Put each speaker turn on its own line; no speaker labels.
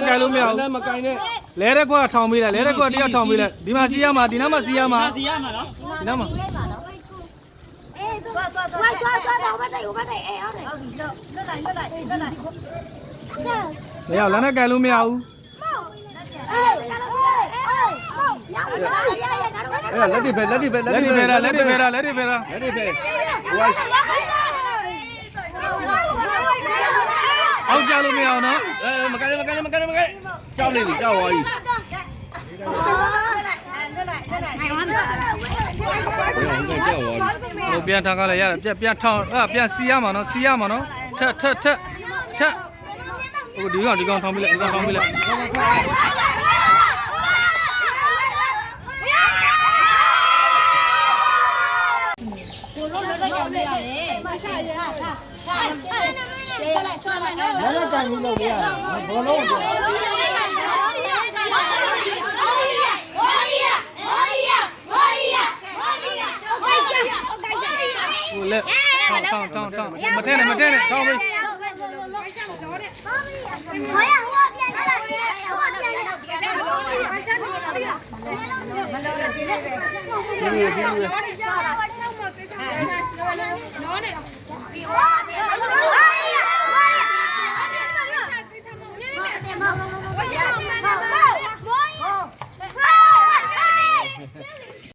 ကဲလို့မရဘူးလဲတဲ့ကွာထောင်ပေးလိုက်လဲတဲ့ကွာတယောက်ထောင်ပေးလိုက်ဒီမှာစီးရမှာဒီနားမှာစီးရမှာဒီနားမှာမရလမ်းနဲ့ကဲလို့မရဘူး
လက်ဒီပဲ
လက်တွေဖဲအောက်ကြလို့မရအောင်နော်
မကဲကြောက်နေပြီကြောက်သွားပြီ
ပြန်ထားကြလိုက်ရတယ်ပြန်ထောင်ပြန်စီးရမှာနော်စီးရမှာနော်ထက်ဟိုဒီကောင်ထောင်ပေးလိုက်
လည်းကန်ပြီးလုပ်ရဘောလုံးကို
လက်ထောင်မထဲနဲ့ထောင်ပေး
ဒီ